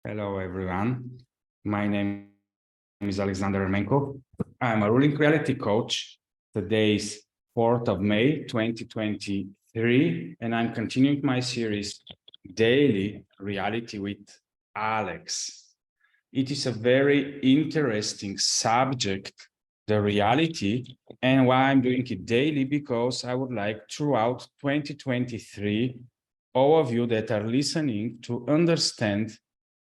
Hello, everyone. My name is Alexander Ermenko. I'm a ruling reality coach. Today is 4th of May, 2023, and I'm continuing my series, Daily Reality with Alex. It is a very interesting subject, the reality, and why I'm doing it daily, because I would like throughout 2023, all of you that are listening to understand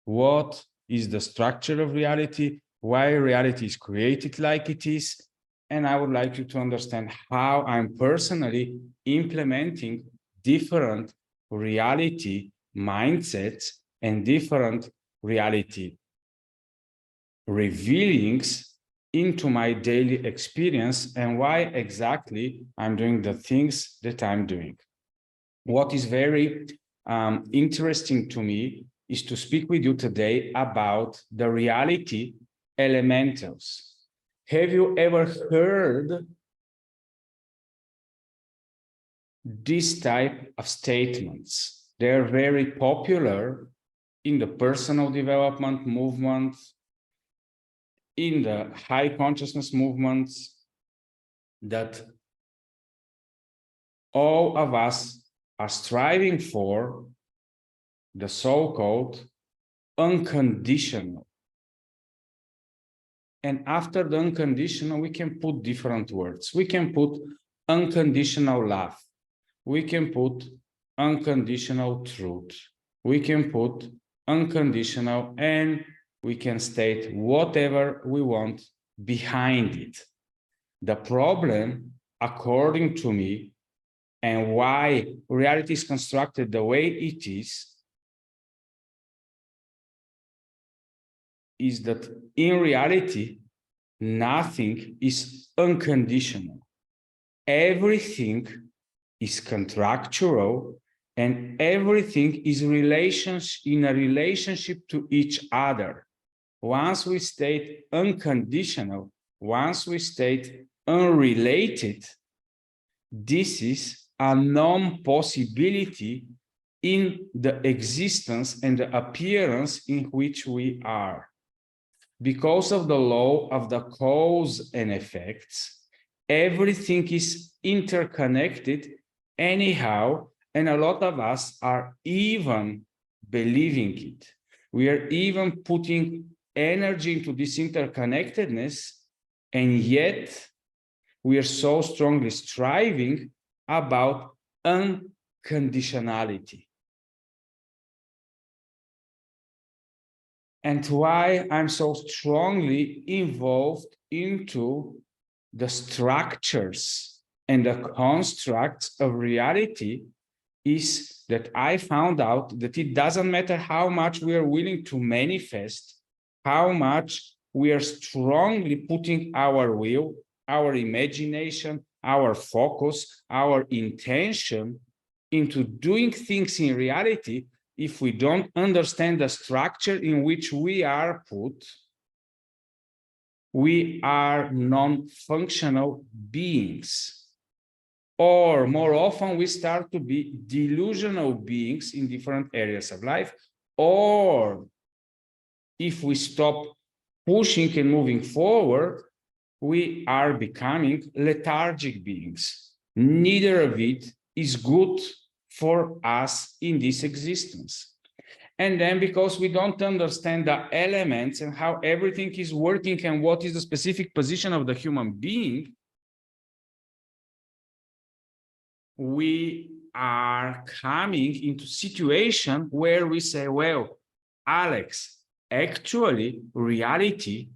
what is the structure of reality, why reality is created like it is, and I would like you to understand how I'm personally implementing different reality mindsets and different reality revealings into my daily experience and why exactly I'm doing the things that I'm doing. What is very interesting to me is to speak with you today about the reality elementals. Have you ever heard this type of statements? They're very popular in the personal development movement, in the high consciousness movements, that all of us are striving for the so-called unconditional. And after the unconditional, we can put different words. We can put unconditional love. We can put unconditional truth. We can put unconditional, and we can state whatever we want behind it. The problem, according to me, and why reality is constructed the way it is that in reality, nothing is unconditional. Everything is contractual, and everything is in a relationship to each other. Once we state unconditional, once we state unrelated, this is a non-possibility in the existence and the appearance in which we are. Because of the law of the cause and effects, everything is interconnected anyhow, and a lot of us are even believing it. We are even putting energy into this interconnectedness, and yet we are so strongly striving about unconditionality. And why I'm so strongly involved into the structures and the constructs of reality is that I found out that it doesn't matter how much we are willing to manifest, how much we are strongly putting our will, our imagination, our focus, our intention into doing things in reality. If we don't understand the structure in which we are put, we are non-functional beings. Or more often, we start to be delusional beings in different areas of life. Or if we stop pushing and moving forward, we are becoming lethargic beings. Neither of it is good for us in this existence. And then because we don't understand the elements and how everything is working and what is the specific position of the human being, we are coming into a situation where we say, well, Alex, actually reality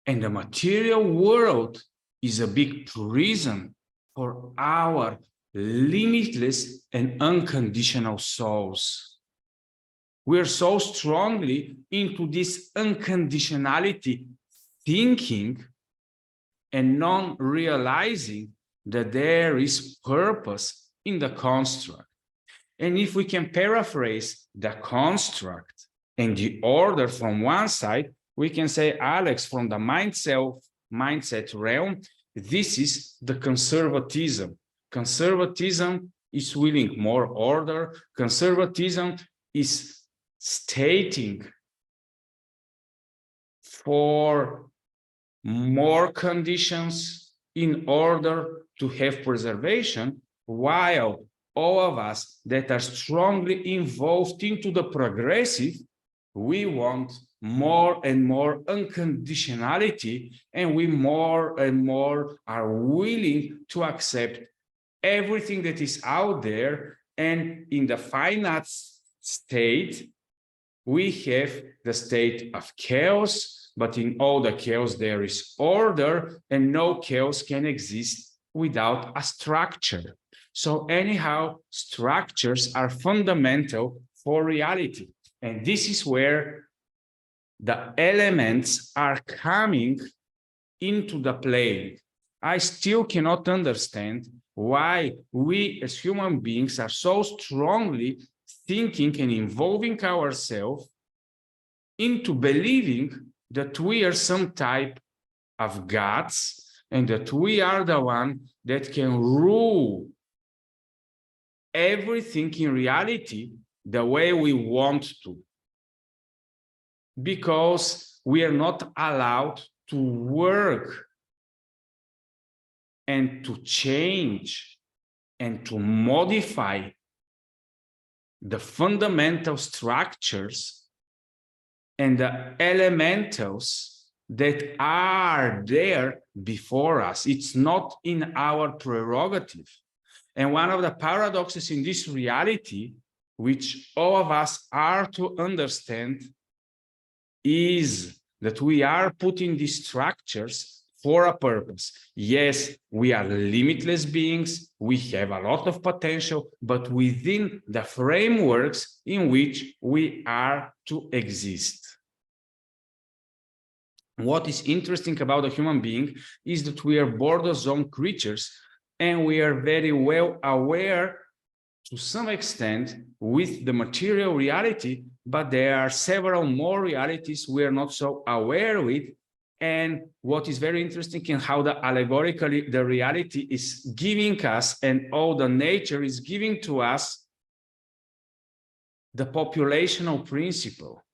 and the material world is a big prison for our limitless and unconditional souls. We're so strongly into this unconditionality thinking and non-realizing that there is purpose in the construct. And if we can paraphrase the construct and the order from one side, we can say, Alex, from the mindset realm, this is the conservatism. Conservatism is willing more order. Conservatism is stating for more conditions in order to have preservation, while all of us that are strongly involved into the progressive, we want more and more unconditionality, and we more and more are willing to accept everything that is out there. And in the finite state, we have the state of chaos, but in all the chaos there is order, and no chaos can exist without a structure. So anyhow, structures are fundamental for reality. And this is where the elements are coming into the play. I still cannot understand why we as human beings are so strongly thinking and involving ourselves into believing that we are some type of gods and that we are the one that can rule everything in reality the way we want to, because we are not allowed to work and to change and to modify the fundamental structures and the elementals that are there before us. It's not in our prerogative. And one of the paradoxes in this reality, which all of us are to understand, is that we are putting these structures for a purpose. Yes, we are limitless beings, we have a lot of potential, but within the frameworks in which we are to exist. What is interesting about a human being is that we are border zone creatures, and we are very well aware to some extent with the material reality, but there are several more realities we are not so aware with. And what is very interesting in how the allegorically the reality is giving us, and all the nature is giving to us, the populational principle.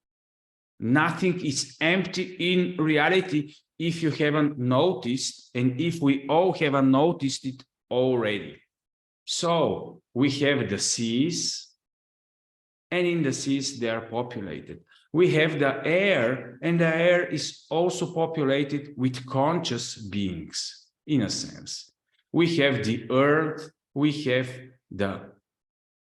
Nothing is empty in reality if you haven't noticed, and if we all haven't noticed it already. So we have the seas, and in the seas they are populated. We have the air, and the air is also populated with conscious beings, in a sense. We have the earth, we have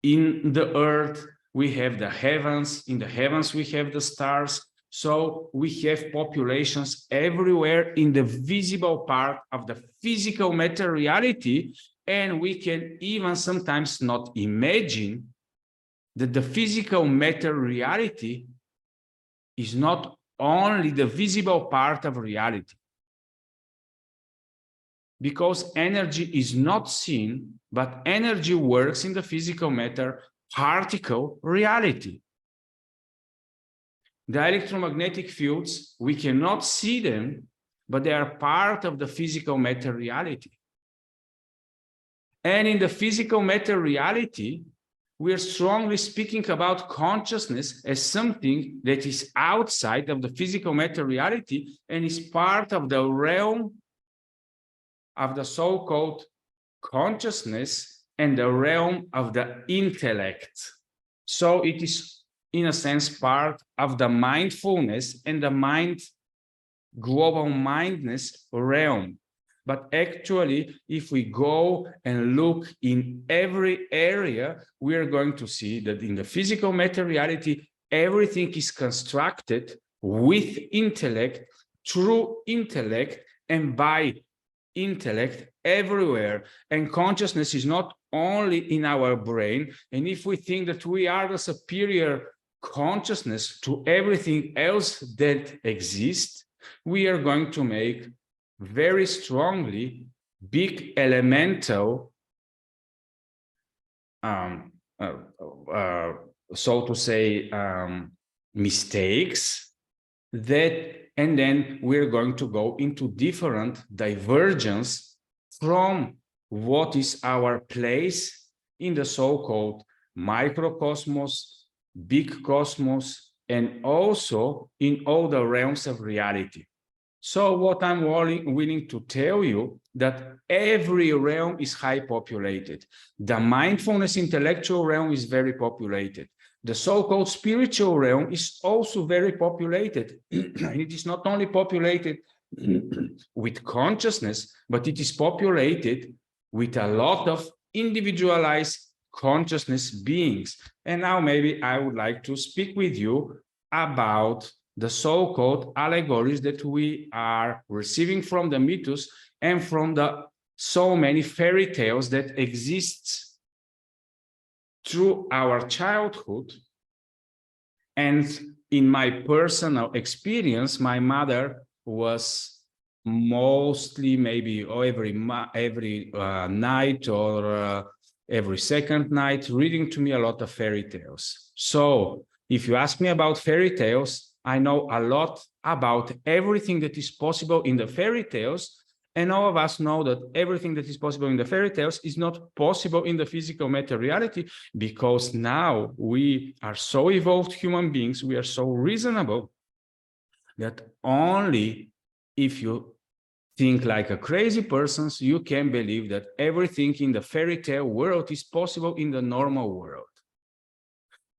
in the earth, we have the heavens, in the heavens we have the stars. So we have populations everywhere in the visible part of the physical matter reality, and we can even sometimes not imagine that the physical matter reality is not only the visible part of reality, because energy is not seen, but energy works in the physical matter particle reality. The electromagnetic fields, we cannot see them, but they are part of the physical matter reality. And in the physical matter reality, we are strongly speaking about consciousness as something that is outside of the physical matter reality and is part of the realm of the so-called consciousness and the realm of the intellect. So it is, in a sense, part of the mindfulness and the global mindness realm. But actually, if we go and look in every area, we are going to see that in the physical matter reality, everything is constructed with intellect, through intellect, and by intellect everywhere. And consciousness is not only in our brain. And if we think that we are the superior consciousness to everything else that exists, we are going to make very strongly big elemental, so to say, mistakes that, and then we're going to go into different divergence from what is our place in the so-called microcosmos big cosmos, and also in all the realms of reality. So what I'm willing to tell you that every realm is high populated. The mindfulness intellectual realm is very populated. The so-called spiritual realm is also very populated. It is not only populated with consciousness, but it is populated with a lot of individualized consciousness beings. And now maybe I would like to speak with you about the so-called allegories that we are receiving from the mythos and from the so many fairy tales that exist through our childhood. And in my personal experience, my mother was mostly maybe every night or every second night reading to me a lot of fairy tales. So if you ask me about fairy tales, I know a lot about everything that is possible in the fairy tales. And all of us know that everything that is possible in the fairy tales is not possible in the physical matter reality, because now we are so evolved human beings, we are so reasonable that only if you think like a crazy person, you can believe that everything in the fairy tale world is possible in the normal world.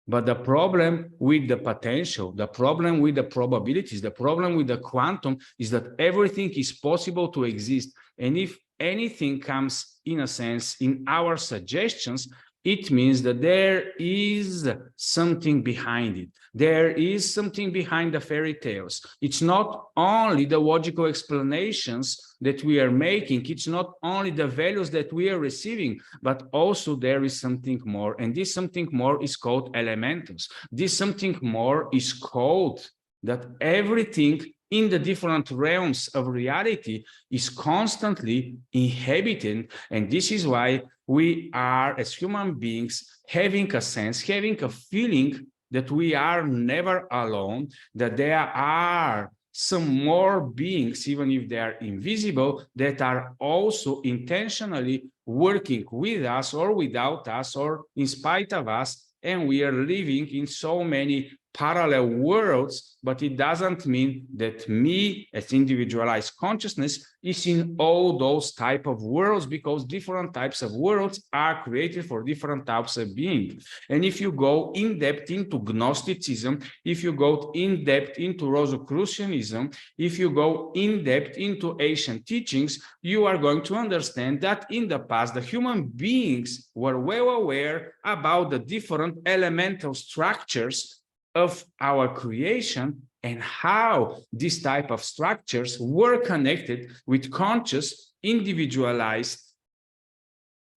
But the problem with the potential, the problem with the probabilities, the problem with the quantum is that everything is possible to exist. And if anything comes, in a sense, in our suggestions, it means that there is something behind it. There is something behind the fairy tales. It's not only the logical explanations that we are making. It's not only the values that we are receiving, but also there is something more. And this something more is called elementals. This something more is called that everything in the different realms of reality is constantly inhabited. And this is why we are, as human beings, having a sense, having a feeling that we are never alone, that there are some more beings, even if they are invisible, that are also intentionally working with us or without us or in spite of us. And we are living in so many parallel worlds, but it doesn't mean that me as individualized consciousness is in all those type of worlds, because different types of worlds are created for different types of beings. And if you go in depth into Gnosticism, if you go in depth into Rosicrucianism, if you go in depth into ancient teachings, you are going to understand that in the past, the human beings were well aware about the different elemental structures of our creation and how these type of structures were connected with conscious, individualized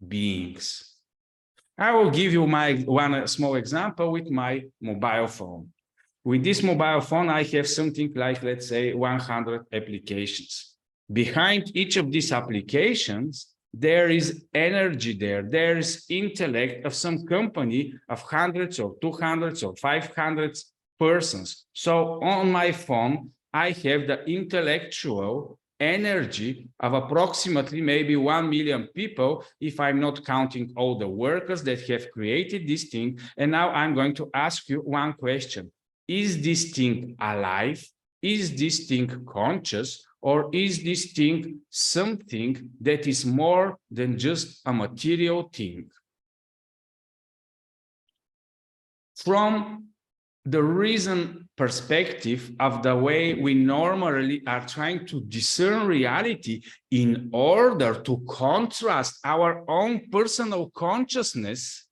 beings. I will give you one small example with my mobile phone. With this mobile phone, I have something like, let's say, 100 applications. Behind each of these applications, there is energy there. There is intellect of some company of hundreds or 200 or 500 persons. So on my phone, I have the intellectual energy of approximately maybe 1 million people, if I'm not counting all the workers that have created this thing. And now I'm going to ask you one question. Is this thing alive? Is this thing conscious? Or is this thing something that is more than just a material thing? From the reason perspective of the way we normally are trying to discern reality in order to contrast our own personal consciousness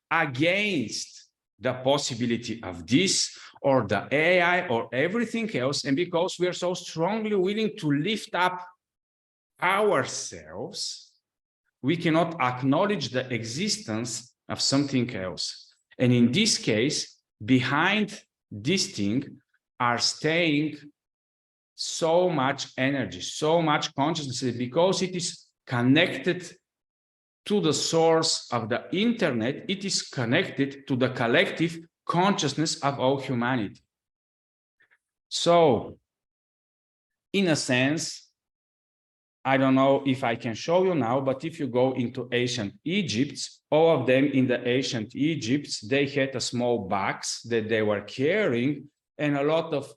against the possibility of this or the AI or everything else, and because we are so strongly willing to lift up ourselves, we cannot acknowledge the existence of something else. And in this case, behind this thing are staying so much energy, so much consciousness, because it is connected to the source of the internet. It is connected to the collective consciousness of all humanity. So, in a sense, I don't know if I can show you now, but if you go into ancient Egypt, all of them in the ancient Egypt, they had a small box that they were carrying, and a lot of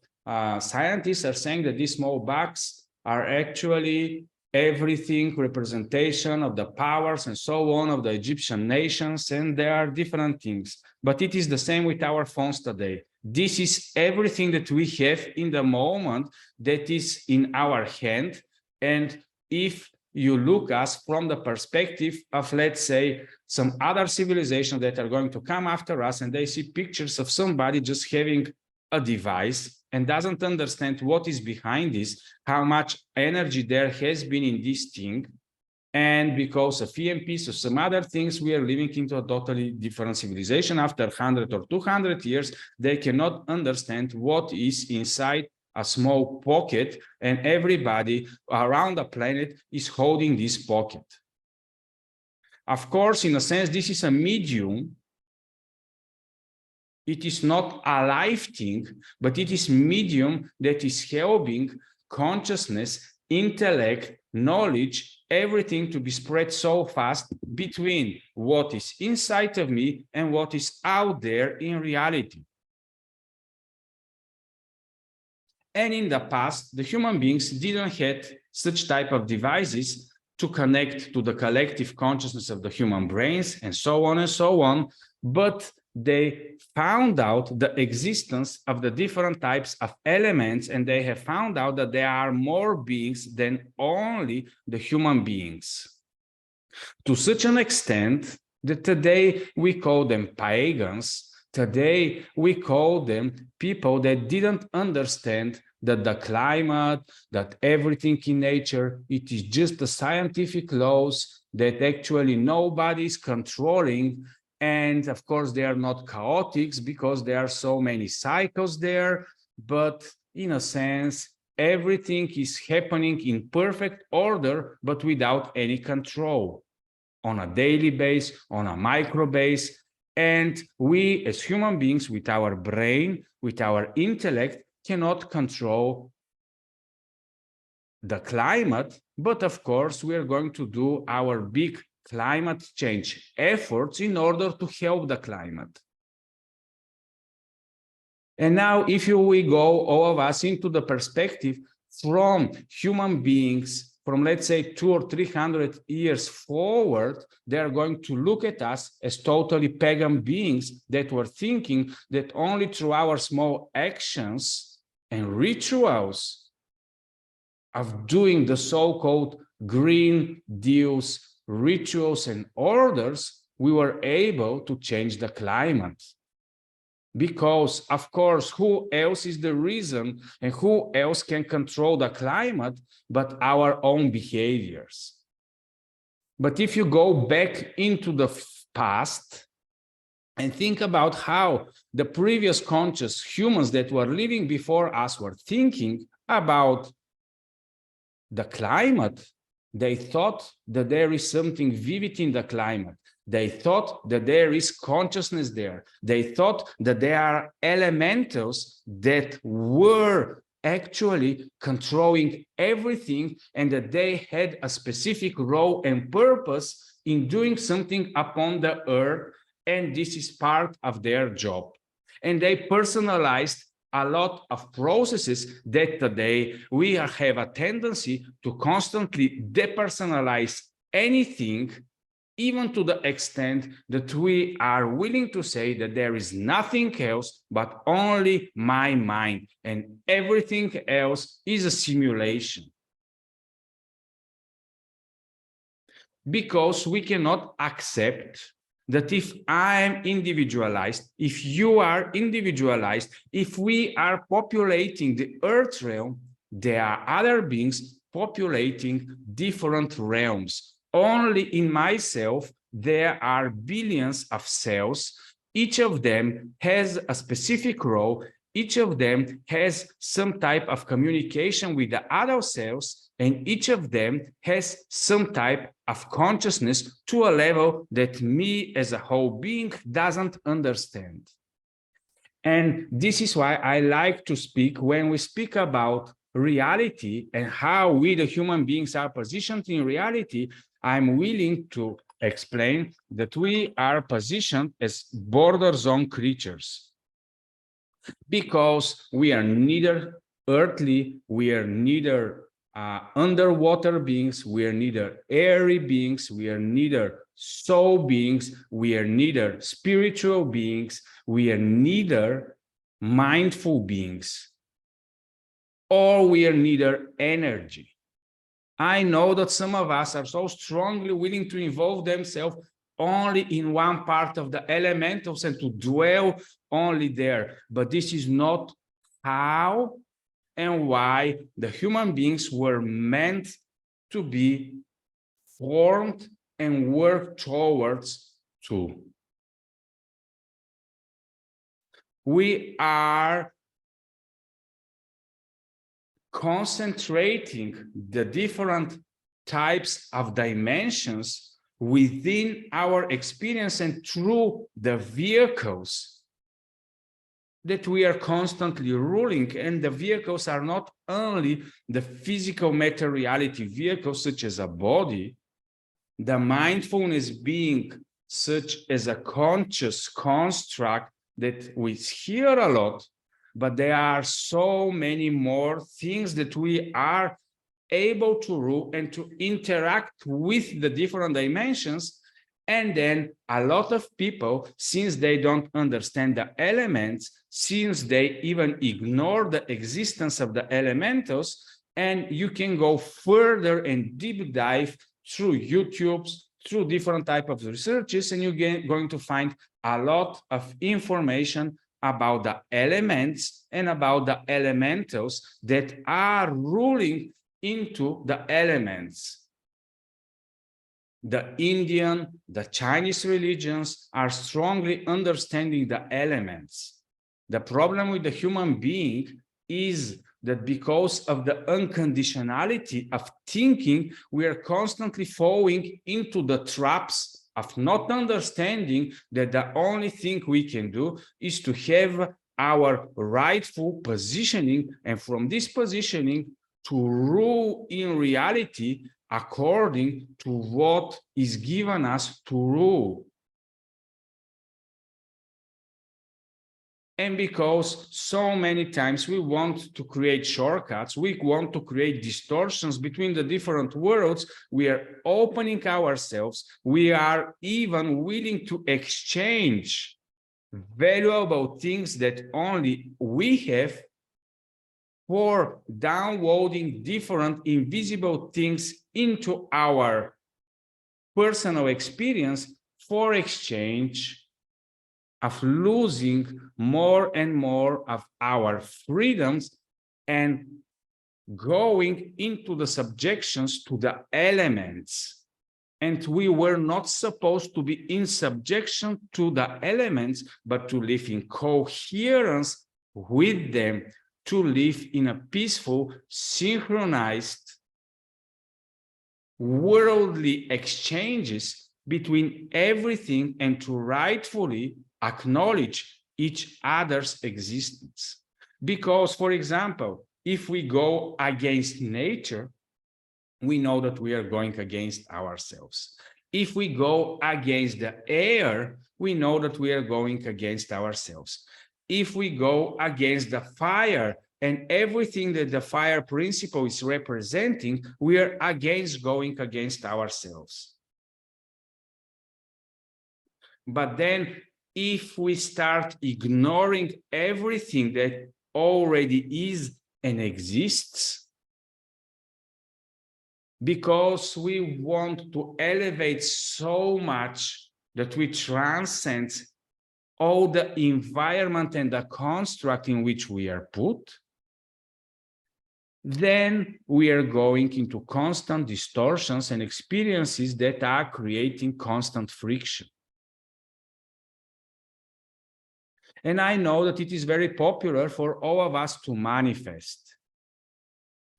scientists are saying that these small boxes are actually everything representation of the powers and so on of the Egyptian nations, and there are different things. But it is the same with our phones today. This is everything that we have in the moment that is in our hand. And if you look us from the perspective of, let's say, some other civilizations that are going to come after us, and they see pictures of somebody just having a device and doesn't understand what is behind this, how much energy there has been in this thing, and because of EMPs or some other things, we are living into a totally different civilization. After 100 or 200 years, they cannot understand what is inside a small pocket, and everybody around the planet is holding this pocket. Of course, in a sense, this is a medium. It is not a live thing, but it is medium that is helping consciousness, intellect, knowledge, everything to be spread so fast between what is inside of me and what is out there in reality. And in the past, the human beings didn't have such type of devices to connect to the collective consciousness of the human brains and so on, but they found out the existence of the different types of elements, and they have found out that there are more beings than only the human beings. To such an extent that today we call them pagans. Today, we call them people that didn't understand that the climate, that everything in nature, it is just the scientific laws that actually nobody is controlling. And of course, they are not chaotic because there are so many cycles there. But in a sense, everything is happening in perfect order, but without any control on a daily base, on a micro base. And we as human beings with our brain, with our intellect, cannot control the climate, but of course we are going to do our big climate change efforts in order to help the climate. And now if we go, all of us, into the perspective from human beings, from let's say 200 or 300 years forward, they are going to look at us as totally pagan beings that were thinking that only through our small actions and rituals of doing the so-called Green Deals, rituals and orders, we were able to change the climate. Because, of course, who else is the reason and who else can control the climate but our own behaviors? But if you go back into the past and think about how the previous conscious humans that were living before us were thinking about the climate, they thought that there is something vivid in the climate. They thought that there is consciousness there. They thought that there are elementals that were actually controlling everything, and that they had a specific role and purpose in doing something upon the earth, and this is part of their job. And they personalized a lot of processes that today we have a tendency to constantly depersonalize anything, even to the extent that we are willing to say that there is nothing else but only my mind, and everything else is a simulation. Because we cannot accept that if I am individualized, if you are individualized, if we are populating the earth realm, there are other beings populating different realms. Only in myself, there are billions of cells. Each of them has a specific role. Each of them has some type of communication with the other cells, and each of them has some type of consciousness to a level that me as a whole being doesn't understand. And this is why I like to speak, when we speak about reality and how we, the human beings, are positioned in reality, I'm willing to explain that we are positioned as border zone creatures because we are neither earthly, we are neither underwater beings, we are neither airy beings, we are neither soul beings, we are neither spiritual beings, we are neither mindful beings, or we are neither energy. I know that some of us are so strongly willing to involve themselves only in one part of the elementals and to dwell only there. But this is not how and why the human beings were meant to be formed and work towards to. We are concentrating the different types of dimensions within our experience and through the vehicles that we are constantly ruling. And the vehicles are not only the physical materiality vehicles such as a body, the mindfulness being such as a conscious construct that we hear a lot, but there are so many more things that we are able to rule and to interact with the different dimensions. And then a lot of people, since they don't understand the elements, since they even ignore the existence of the elementals, and you can go further and deep dive through YouTubes, through different type of researches, and you're going to find a lot of information about the elements and about the elementals that are ruling into the elements. The Indian, the Chinese religions are strongly understanding the elements. The problem with the human being is that because of the unconditionality of thinking, we are constantly falling into the traps of not understanding that the only thing we can do is to have our rightful positioning, and from this positioning to rule in reality according to what is given us to rule. And because so many times we want to create shortcuts, we want to create distortions between the different worlds, we are opening ourselves, we are even willing to exchange valuable things that only we have for downloading different invisible things into our personal experience for exchange of losing more and more of our freedoms and going into the subjections to the elements. And we were not supposed to be in subjection to the elements, but to live in coherence with them, to live in a peaceful, synchronized, worldly exchanges between everything, and to rightfully acknowledge each other's existence. Because, for example, if we go against nature, we know that we are going against ourselves. If we go against the air, we know that we are going against ourselves. If we go against the fire and everything that the fire principle is representing, we are going against ourselves. But then if we start ignoring everything that already is and exists, because we want to elevate so much that we transcend all the environment and the construct in which we are put, then we are going into constant distortions and experiences that are creating constant friction. And I know that it is very popular for all of us to manifest,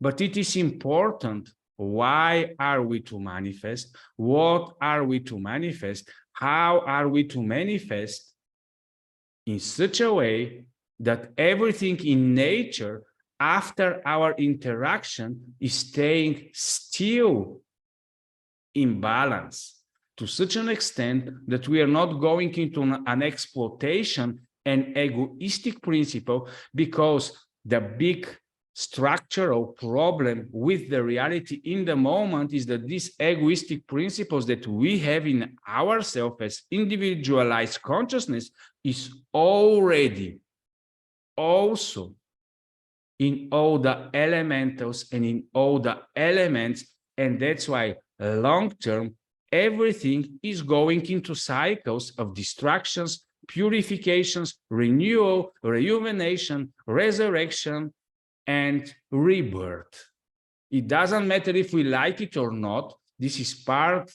but it is important. Why are we to manifest? What are we to manifest? How are we to manifest in such a way that everything in nature after our interaction is staying still in balance to such an extent that we are not going into an exploitation and egoistic principle, because the big structural problem with the reality in the moment is that these egoistic principles that we have in ourselves as individualized consciousness is already also in all the elementals and in all the elements. And that's why long term, everything is going into cycles of distractions, purifications, renewal, rejuvenation, resurrection, and rebirth. It doesn't matter if we like it or not. This is part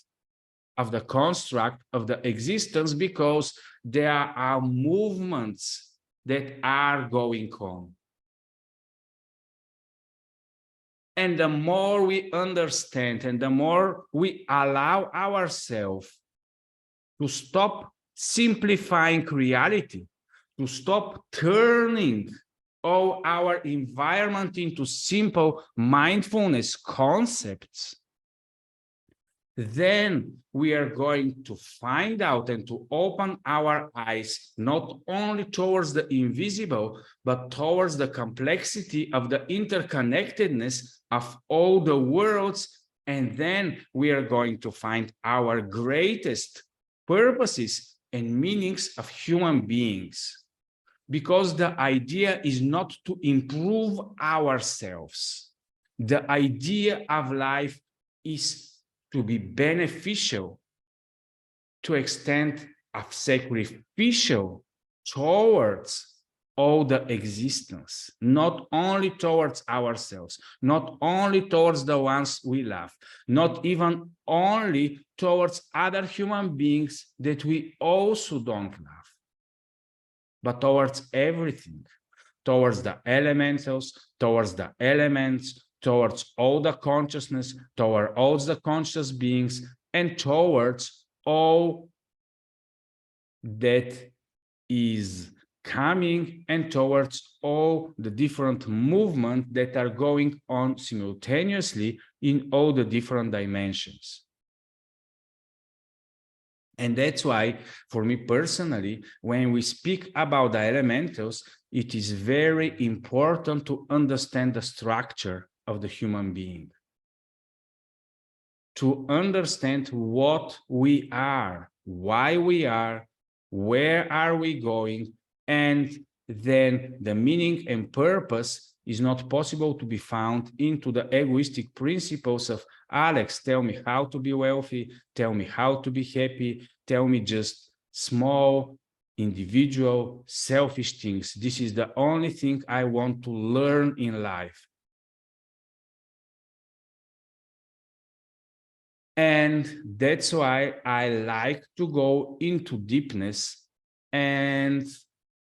of the construct of the existence, because there are movements that are going on. And the more we understand and the more we allow ourselves to stop simplifying reality, to stop turning all our environment into simple mindfulness concepts, then we are going to find out and to open our eyes not only towards the invisible, but towards the complexity of the interconnectedness of all the worlds. And then we are going to find our greatest purposes and meanings of human beings. Because the idea is not to improve ourselves. The idea of life is to be beneficial, to extent of sacrificial towards all the existence, not only towards ourselves, not only towards the ones we love, not even only towards other human beings that we also don't love, but towards everything, towards the elementals, towards the elements, towards all the consciousness, towards all the conscious beings, and towards all that is coming, and towards all the different movements that are going on simultaneously in all the different dimensions. And that's why, for me personally, when we speak about the elementals, it is very important to understand the structure of the human being, to understand what we are, why we are, where are we going, and then the meaning and purpose is not possible to be found into the egoistic principles of Alex, tell me how to be wealthy, tell me how to be happy, tell me just small, individual, selfish things. This is the only thing I want to learn in life. And that's why I like to go into deepness. And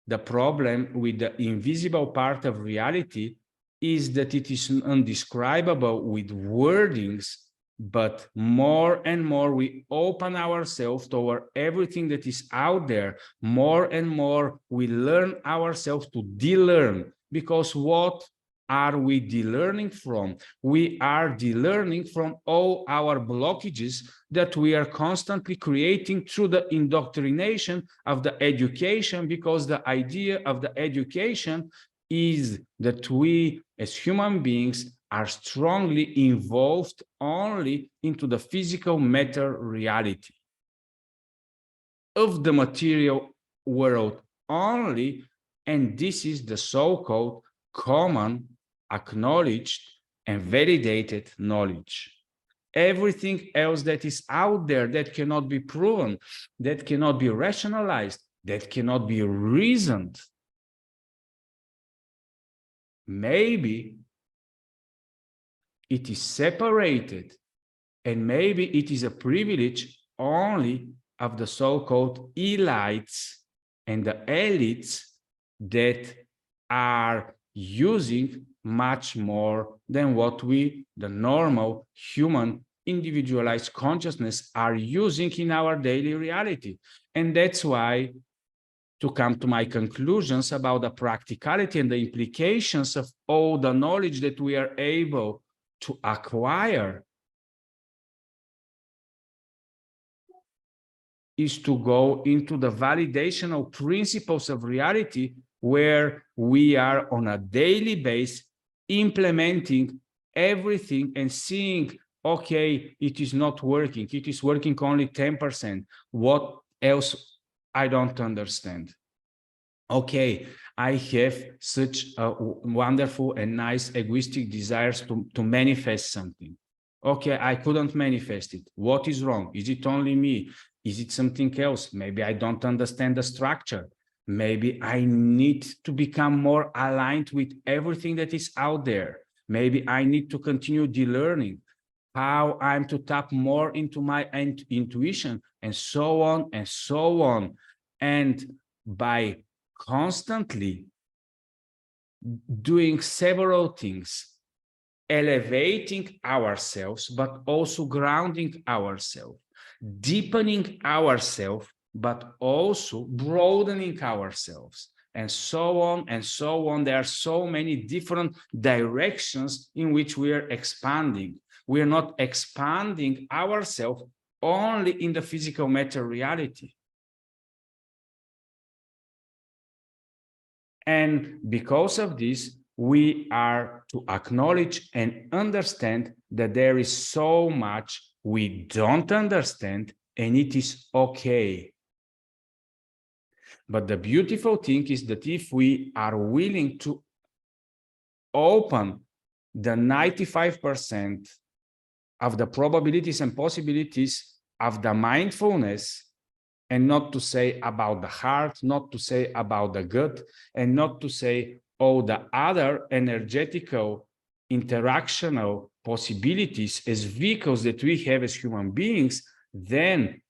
the problem with the invisible part of reality is that it is undescribable with wordings, but more and more we open ourselves toward everything that is out there, more and more we learn ourselves to de-learn. Because what are we de-learning from? We are de-learning from all our blockages that we are constantly creating through the indoctrination of the education, because the idea of the education is that we as human beings are strongly involved only into the physical matter reality of the material world only, and this is the so-called common, acknowledged, and validated knowledge. Everything else that is out there that cannot be proven, that cannot be rationalized, that cannot be reasoned, maybe it is separated, and maybe it is a privilege only of the so-called elites and the elites that are using much more than what we, the normal human individualized consciousness, are using in our daily reality. And that's why to come to my conclusions about the practicality and the implications of all the knowledge that we are able to acquire, is to go into the validational principles of reality, where we are on a daily basis implementing everything and seeing, okay, it is not working. It is working only 10%. What else? I don't understand. Okay, I have such a wonderful and nice egoistic desires to manifest something. Okay, I couldn't manifest it. What is wrong? Is it only me? Is it something else? Maybe I don't understand the structure. Maybe I need to become more aligned with everything that is out there. Maybe I need to continue de-learning how I'm to tap more into my intuition, and so on and so on. And by constantly doing several things, elevating ourselves, but also grounding ourselves, deepening ourselves, but also broadening ourselves, and so on and so on. There are so many different directions in which we are expanding. We are not expanding ourselves only in the physical matter reality. And because of this, we are to acknowledge and understand that there is so much we don't understand, and it is okay. But the beautiful thing is that if we are willing to open the 95% of the probabilities and possibilities of the mindfulness, and not to say about the heart, not to say about the gut, and not to say all the other energetical, interactional possibilities as vehicles that we have as human beings, then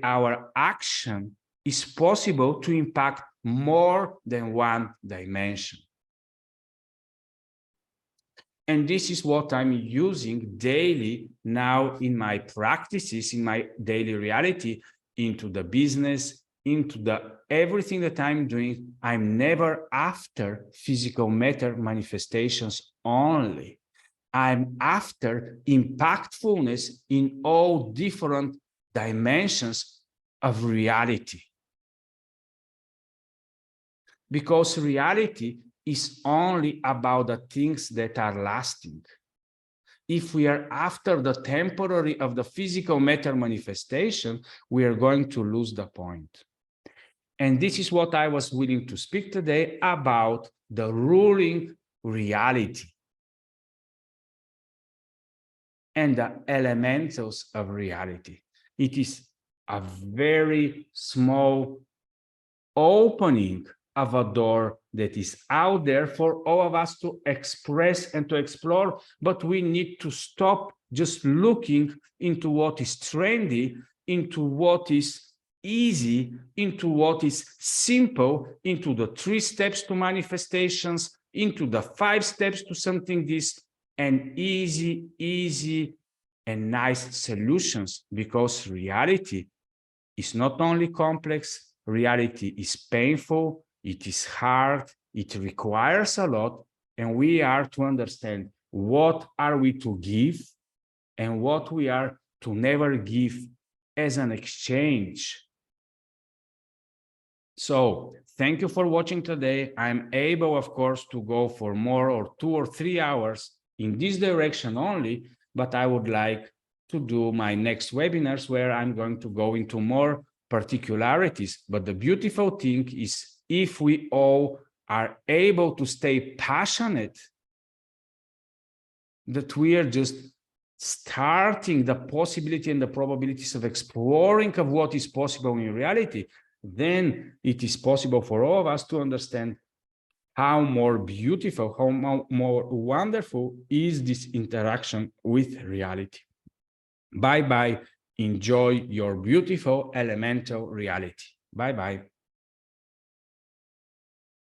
our action is possible to impact more than one dimension. And this is what I'm using daily now in my practices, in my daily reality, into the business, into the everything that I'm doing. I'm never after physical matter manifestations only. I'm after impactfulness in all different dimensions of reality. Because reality is only about the things that are lasting. If we are after the temporary of the physical matter manifestation, we are going to lose the point. And this is what I was willing to speak today about, the ruling reality and the elementals of reality. It is a very small opening of a door that is out there for all of us to express and to explore, but we need to stop just looking into what is trendy, into what is easy, into what is simple, into the 3 steps to manifestations, into the 5 steps to something this, and easy and nice solutions, because reality is not only complex, reality is painful, it is hard, it requires a lot, and we are to understand what are we to give and what we are to never give as an exchange. So thank you for watching today. I'm able, of course, to go for more or 2 or 3 hours in this direction only, but I would like to do my next webinars where I'm going to go into more particularities. But the beautiful thing is, if we all are able to stay passionate, that we are just starting the possibility and the probabilities of exploring of what is possible in reality, then it is possible for all of us to understand how more beautiful, how more wonderful is this interaction with reality. Bye-bye. Enjoy your beautiful elemental reality. Bye-bye.